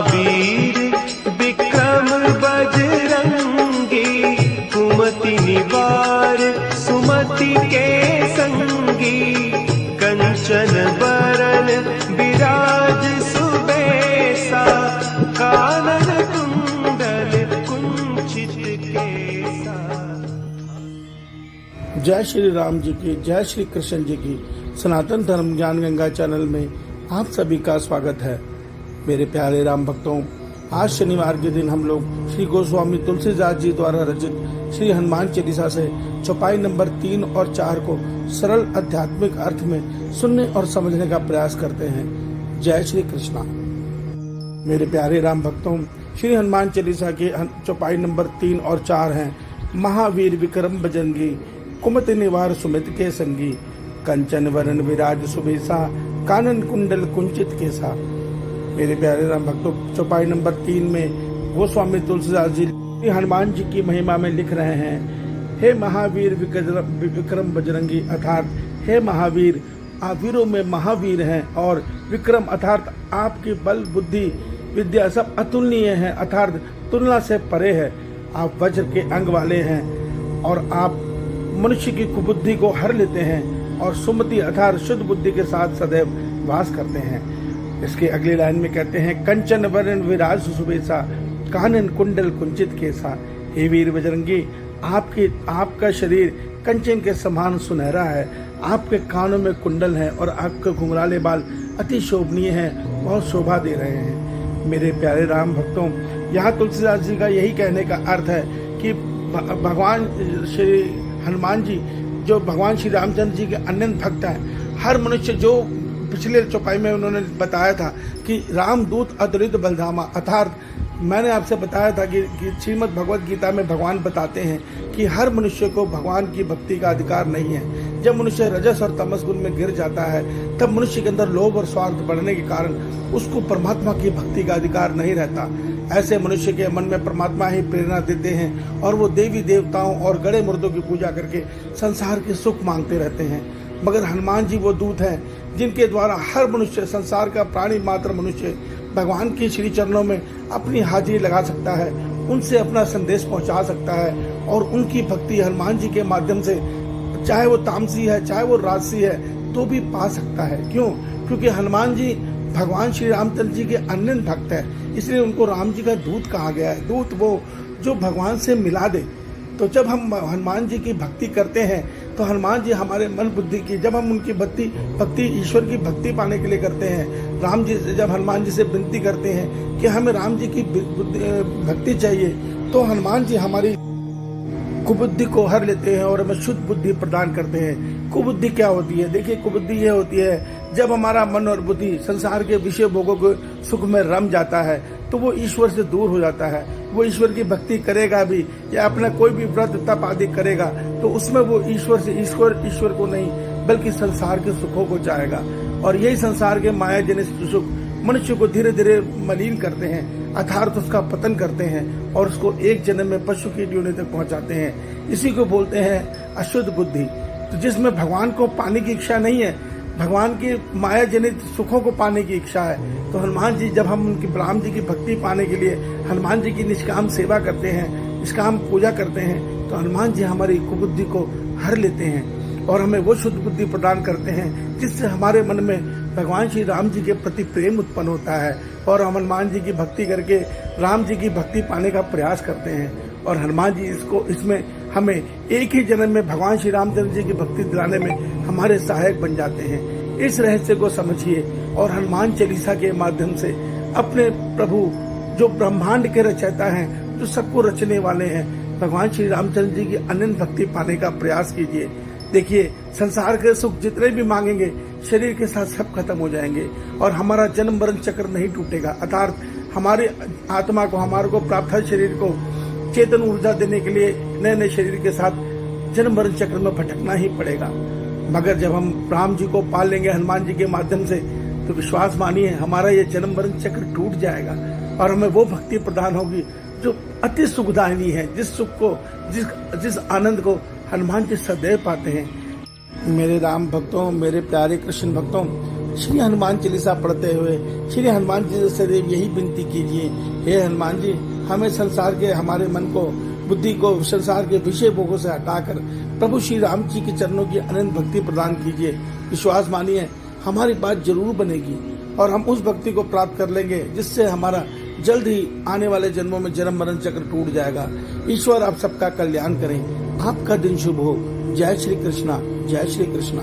महावीर विक्रम बजरंगी, कुमति निवार सुमति के संगी, कंचन बरन विराज सुबेसा, कानन कुंडल कुंचित केसा। जय श्री राम जी की, जय श्री कृष्ण जी की। सनातन धर्म ज्ञान गंगा चैनल में आप सभी का स्वागत है। मेरे प्यारे राम भक्तों, आज शनिवार के दिन हम लोग श्री गोस्वामी तुलसीदास जी द्वारा रचित श्री हनुमान चालीसा से चौपाई नंबर 3 और 4 को सरल आध्यात्मिक अर्थ में सुनने और समझने का प्रयास करते हैं। जय श्री कृष्णा। मेरे प्यारे राम भक्तों, श्री हनुमान चालीसा के चौपाई नंबर 3 और 4 हैं। महावीर विक्रम बजरंगी, कुमति निवार सुमित के संगी, कंचन वरण विराज सुबेसा, कानन कुंडल कुंचित केसा। मेरे प्यारे राम भक्तों, चौपाई नंबर 3 में गोस्वामी तुलसीदास जी हनुमान जी की महिमा में लिख रहे हैं, हे महावीर विक्रम बजरंगी, अर्थात हे महावीर, आप वीरों में महावीर हैं, और विक्रम अर्थात आपकी बल बुद्धि विद्या सब अतुलनीय है, अर्थात तुलना से परे है। आप वज्र के अंग वाले हैं और आप मनुष्य की कुबुद्धि को हर लेते हैं, और सुमति अर्थात शुद्ध बुद्धि के साथ सदैव वास करते हैं। इसके अगली लाइन में कहते हैं, कंचन वरण विराज सुबेसा, कानन कुंडल कुंचित केसा। हे वीर बजरंगी, आपका शरीर कंचन के समान सुनहरा है, आपके कानों में कुंडल है और आपके घुंघराले बाल अति शोभनीय हैं, बहुत शोभा दे रहे हैं। मेरे प्यारे राम भक्तों, यहाँ तुलसीदास जी का यही कहने का अर्थ है कि भगवान श्री हनुमान जी जो भगवान श्री रामचंद्र जी के अनन्य भक्त हैं। हर मनुष्य, जो पिछले चौपाई में उन्होंने बताया था कि रामदूत अतुलित बलधामा, अर्थात मैंने आपसे बताया था कि श्रीमद् भगवत गीता में भगवान बताते हैं कि हर मनुष्य को भगवान की भक्ति का अधिकार नहीं है। जब मनुष्य रजस और तमस गुण में गिर जाता है, तब मनुष्य के अंदर लोभ और स्वार्थ बढ़ने के कारण उसको परमात्मा की भक्ति का अधिकार नहीं रहता। ऐसे मनुष्य के मन में परमात्मा ही प्रेरणा देते हैं और वो देवी देवताओं और गड़े मुर्दों की पूजा करके संसार के सुख मांगते रहते हैं। मगर हनुमान जी वो दूत हैं जिनके द्वारा हर मनुष्य, संसार का प्राणी मात्र मनुष्य भगवान की श्री चरणों में अपनी हाजिरी लगा सकता है, उनसे अपना संदेश पहुंचा सकता है, और उनकी भक्ति हनुमान जी के माध्यम से, चाहे वो तामसी है चाहे वो राजसी है, तो भी पा सकता है। क्यों? क्योंकि हनुमान जी भगवान श्री रामचंद्र जी के अनन्य भक्त है, इसलिए उनको राम जी का दूत कहा गया है। दूत वो जो भगवान से मिला दे। तो जब हम हनुमान जी की भक्ति करते हैं तो हनुमान जी हमारे मन बुद्धि की, जब हम उनकी भक्ति ईश्वर की भक्ति पाने के लिए करते हैं, राम जी से जब हनुमान जी से विनती करते हैं कि हमें राम जी की भक्ति चाहिए, तो हनुमान जी हमारी कुबुद्धि को हर लेते हैं और हमें शुद्ध बुद्धि प्रदान करते हैं। कुबुद्धि क्या होती है? देखिए, कुबुद्धि ये होती है जब हमारा मन और बुद्धि संसार के विषय भोगों के सुख में रम जाता है, तो वो ईश्वर से दूर हो जाता है। वो ईश्वर की भक्ति करेगा भी या अपना कोई भी व्रत तप आदि करेगा, तो उसमें वो ईश्वर को नहीं बल्कि संसार के सुखों को चाहेगा। और यही संसार के माया जनित सुख मनुष्य को धीरे धीरे मलिन करते हैं, अर्थात उसका पतन करते हैं और उसको एक जन्म में पशु की योनि तक पहुंचाते हैं। इसी को बोलते हैं अशुद्ध बुद्धि। तो जिसमें भगवान को पाने की इच्छा नहीं है, भगवान की माया जनित सुखों को पाने की इच्छा है, तो हनुमान जी, जब हम उनकी राम जी की भक्ति पाने के लिए हनुमान जी की निष्काम सेवा करते हैं, निष्काम पूजा करते हैं, तो हनुमान जी हमारी कुबुद्धि को हर लेते हैं और हमें वो शुद्ध बुद्धि प्रदान करते हैं जिससे हमारे मन में भगवान श्री राम जी के प्रति प्रेम उत्पन्न होता है और हम हनुमान जी की भक्ति करके राम जी की भक्ति पाने का प्रयास करते हैं। और हनुमान जी इसमें हमें एक ही जन्म में भगवान श्री रामचंद्र जी की भक्ति दिलाने में हमारे सहायक बन जाते हैं। इस रहस्य को समझिए और हनुमान चालीसा के माध्यम से अपने प्रभु, जो ब्रह्मांड के रचयिता हैं, जो सबको रचने वाले हैं, भगवान श्री रामचंद्र जी की अनंत भक्ति पाने का प्रयास कीजिए। देखिए, संसार के सुख जितने भी मांगेंगे शरीर के साथ सब खत्म हो जाएंगे और हमारा जन्म मरण चक्र नहीं टूटेगा, अर्थात हमारे आत्मा को, हमारे को प्राप्त शरीर को चेतन ऊर्जा देने के लिए नए नए शरीर के साथ जन्म मरण चक्र में भटकना ही पड़ेगा। मगर जब हम राम जी को पाल लेंगे हनुमान जी के माध्यम से, तो विश्वास मानिए हमारा ये जन्म मरण चक्र टूट जाएगा और हमें वो भक्ति प्रदान होगी जो अति सुखदायिनी है, जिस सुख को, जिस आनंद को हनुमान जी सदैव पाते हैं। मेरे राम भक्तों, मेरे प्यारे कृष्ण भक्तों, श्री हनुमान चालीसा पढ़ते हुए श्री हनुमान जी से सदैव यही विनती कीजिए, हे हनुमान जी, हमें संसार के, हमारे मन को, बुद्धि को संसार के विषय भोगों से हटाकर प्रभु श्री राम जी के चरणों की अनंत भक्ति प्रदान कीजिए। विश्वास मानिए हमारी बात जरूर बनेगी और हम उस भक्ति को प्राप्त कर लेंगे जिससे हमारा जल्द ही आने वाले जन्मों में जन्म मरण चक्र टूट जाएगा। ईश्वर आप सबका कल्याण करें। आपका दिन शुभ हो। जय श्री कृष्णा, जय श्री कृष्णा।